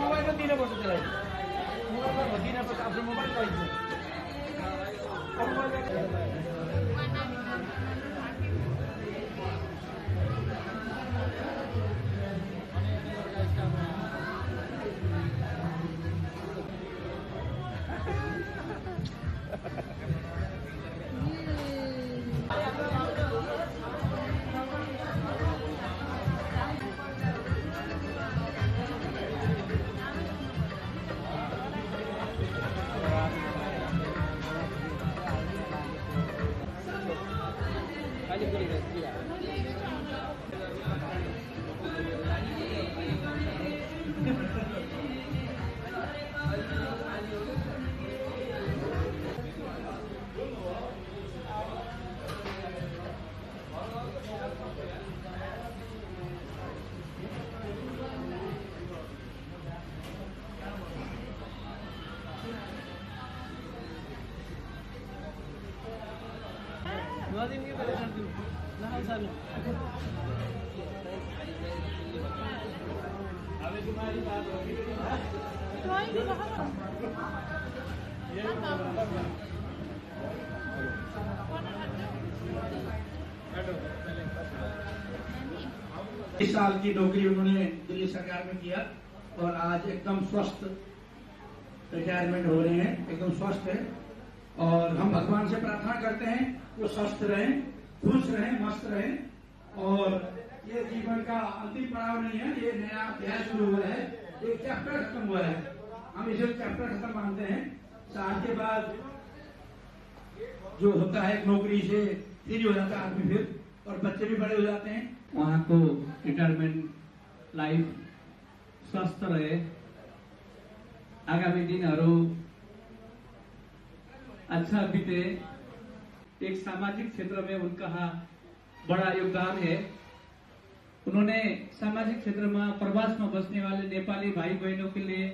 Mobile में 3 वर्ष चलाइ मोबाइल में 3 वर्ष आफ्नो मोबाइल पाइन्छ इस साल की नौकरी उन्होंने दिल्ली सरकार में किया और आज एकदम स्वस्थ रिटायरमेंट हो रहे हैं, एकदम स्वस्थ है। और हम भगवान से प्रार्थना करते हैं वो स्वस्थ रहें, खुश रहें, मस्त रहें। और ये जीवन का अंतिम पड़ाव नहीं है, ये नया अध्याय शुरू हुआ है, एक चैप्टर खत्म हुआ है, हम इसे चैप्टर खत्म मानते हैं। साल के बाद जो होता है एक नौकरी से फ्री हो जाता है आदमी फिर, और बच्चे भी बड़े हो जाते हैं। वहां को रिटायरमेंट लाइफ स्वस्थ रहे, आगामी दिनहरू अच्छा बीते। एक सामाजिक क्षेत्र में उनका बड़ा योगदान है। उन्होंने सामाजिक क्षेत्र में प्रवास में बस्ने वाले नेपाली भाई बहनों के लिए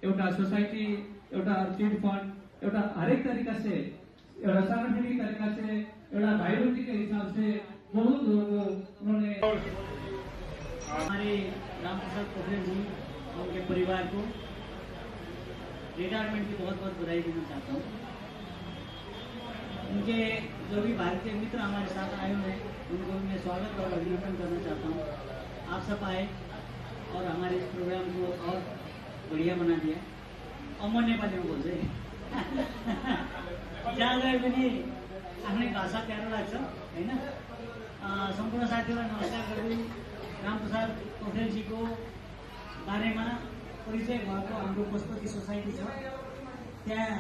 एउटा सोसाइटी, एउटा चिट फंड, एउटा हरेक तरीका से, एउटा सांगठनिक तरीका से, एउटा भाईरोटी के हिसाब से बहुत लोगों उन्होंने। हमारे राम प्रसाद पोखरेल जी और उनके परिवार को रिटायरमेंट की बहुत बहुत बधाई देना चाहता हूँ। उनके जो भी भारतीय मित्र हमारे साथ आए हुए हैं उनको मैं स्वागत और अभिनंदन करना चाहता हूँ। आप सब आए और हमारे इस प्रोग्राम को और बढ़िया बना दिया। अमर नेपाली में बोल्दै जहाँ गए पनि आफ्नै भाषा प्यारो लाग्छ हैन। सम्पूर्ण साथीहरूलाई नमस्कार गर्दै रामप्रसाद पोखरेलजीको बारेमा परिचय भएको हाम्रो पशुपति सोसाइटी छ, त्यहाँ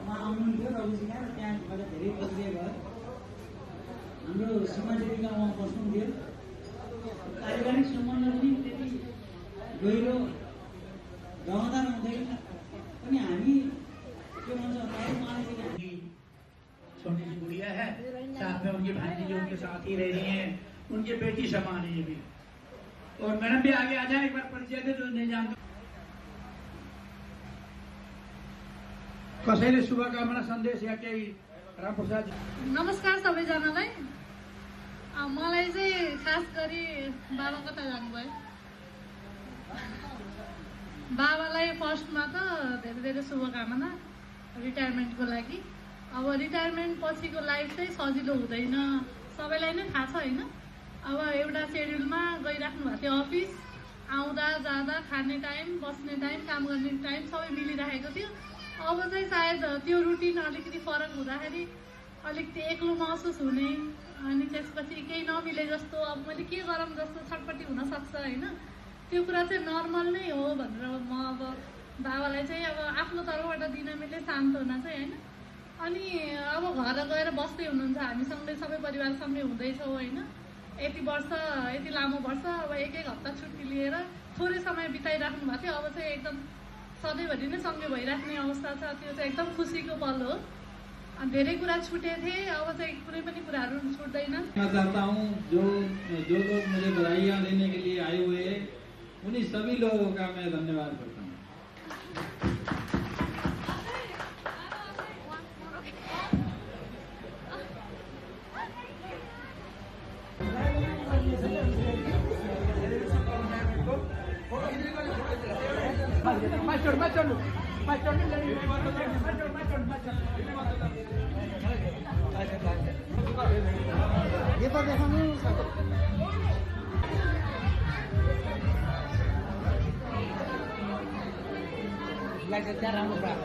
उहाँ आउनुहुन्थ्यो रविजी कहाँ, त्यहाँबाट धेरै परिचय भयो। हाम्रो सीमादेवीका उहाँ बस्नुहुन्थ्यो। पारिवारिक सम्बन्ध पनि त्यति गहिरो रहँदा हुँदैन पनि हामी के भन्छ उहाँले चाहिँ छोटी सी गुड़िया है, साथ में उनकी भांजी जो उनके साथ ही रह रही हैं, उनकी बेटी समान है ये भी। और मैडम भी आगे आ जाए, एक बार परिचय दे जो नहीं जानते। कसैले शुभकामना सन्देश या केही रामप्रसाद? नमस्कार सबैजनालाई। मलाई चाहिँ खास गरी बाबा कता जानुभयो बाबालाई फर्स्टमा त धेरै धेरै शुभकामना रिटायरमेन्टको लागि। अब रिटायरमेन्ट पछिको लाइफ चाहिँ सजिलो हुँदैन सबैलाई नै थाहा छ होइन। अब एउटा सेड्युलमा गइराख्नु भएको थियो अफिस, आउँदा जाँदा खाने टाइम, बस्ने टाइम, काम गर्ने टाइम सबै मिलिरहेको थियो। अब चाहिँ सायद त्यो रुटिन अलिकति फरक हुँदाखेरि अलिकति एक्लो महसुस हुने, अनि त्यसपछि केही नमिले जस्तो, अब मैले के गरौँ जस्तो छटपट्टि हुनसक्छ होइन। त्यो कुरा चाहिँ नर्मल नै हो भनेर म अब बाबालाई चाहिँ अब आफ्नो तर्फबाट दिन मिले सान्त्वना चाहिँ होइन। अनि अब घर गएर बस्दै हुनुहुन्छ, हामी सँगै सबै परिवारसँगै हुँदैछौँ होइन। यति वर्ष, यति लामो वर्ष अब एक हप्ता छुट्टी लिएर थोरै समय बिताइराख्नु भएको थियो। अब चाहिँ एकदम सधैँभरि नै सँगै भइराख्ने अवस्था छ, त्यो चाहिँ एकदम खुसीको पल हो। धेरै कुरा छुटे थे, अब चाहिँ कुनै पनि कुराहरू छुट्दैन। मैं चाहता हूँ जो लोग मुझे बधाइयाँ देने के लिए आए हुए हैं उन्हीं सभी लोगों का मैं धन्यवाद करता हूँ। ये तो देखो राम्रो कुरा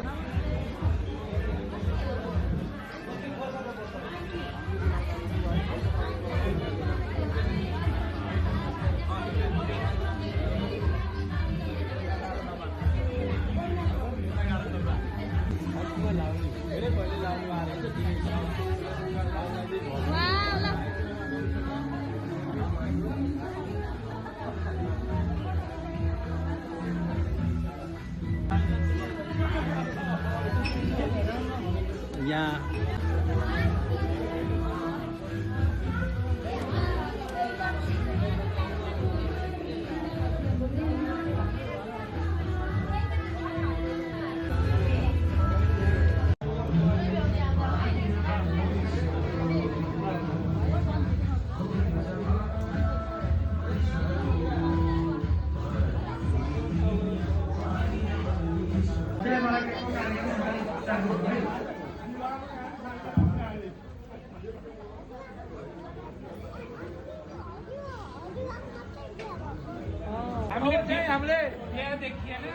हमले क्या देखिए ना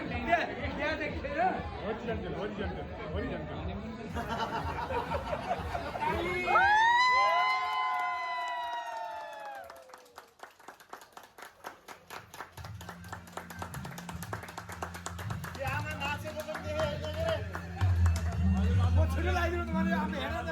क्या देखिए ना छुट्टी लगाइदिनु तुम्हारे हामी हेर्न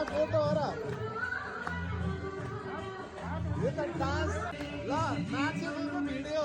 फोटो हो र यो त डान्स ल नाचेको video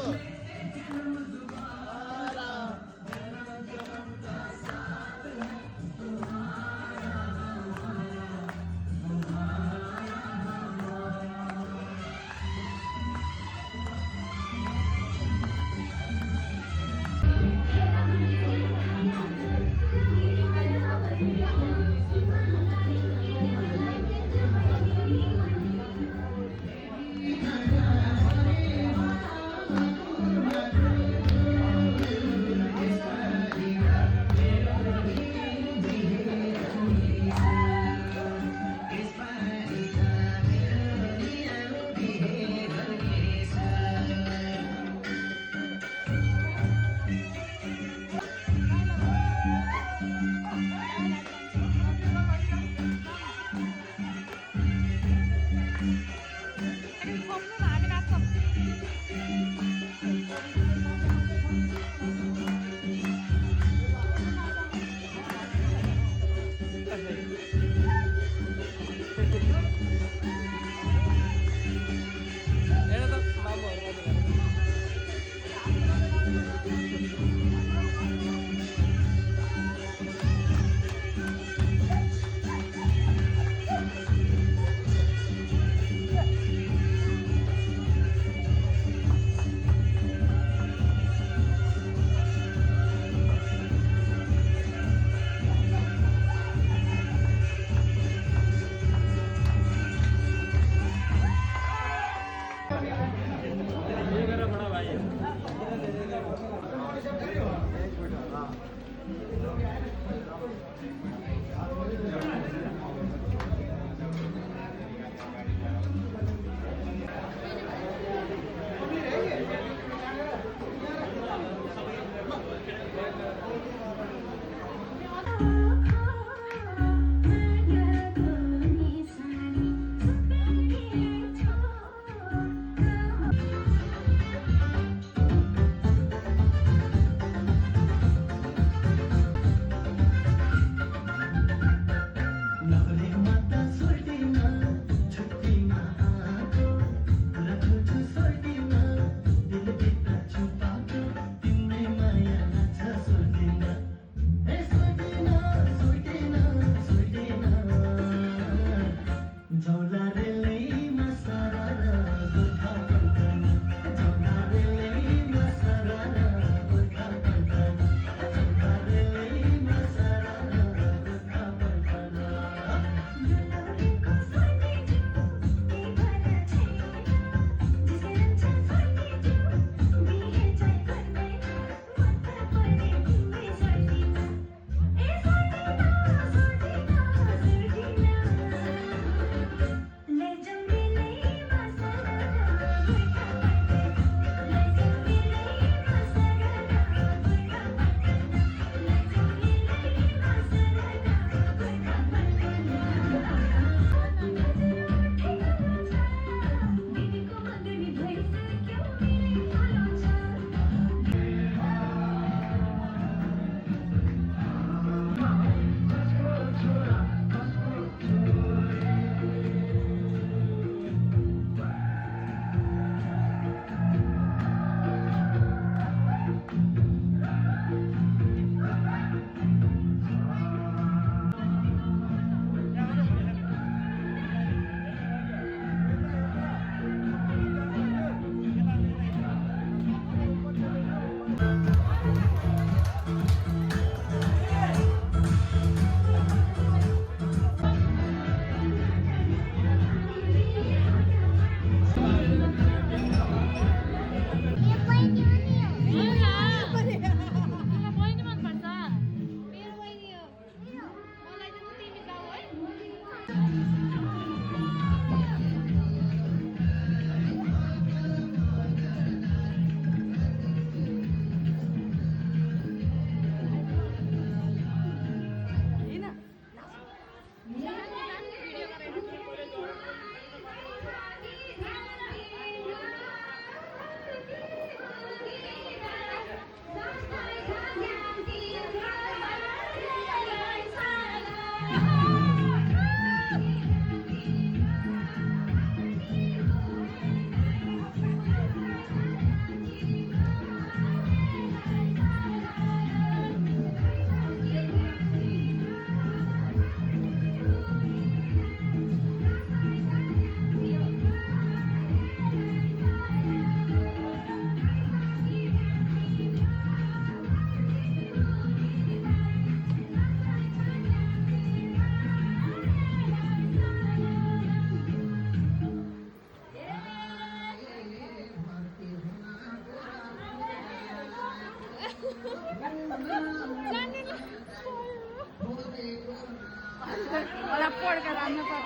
Wala por karami pa.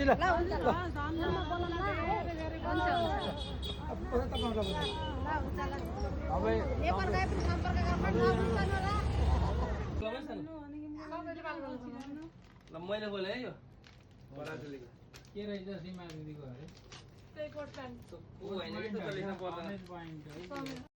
ल ल हुन्छ ल सम्झना बोलाउन ल हुन्छ हुन्छ ल हुन्छ ल अब नेपाल गए पनि सम्पर्क गर्नु नबिर्सनु ल मैले बोले है यो के रहेछ सीमा दिदीको अरे त्यही कोट प्यान्ट ऊ होइन कि त्यो त लेख्न पर्दैन पोइन्ट है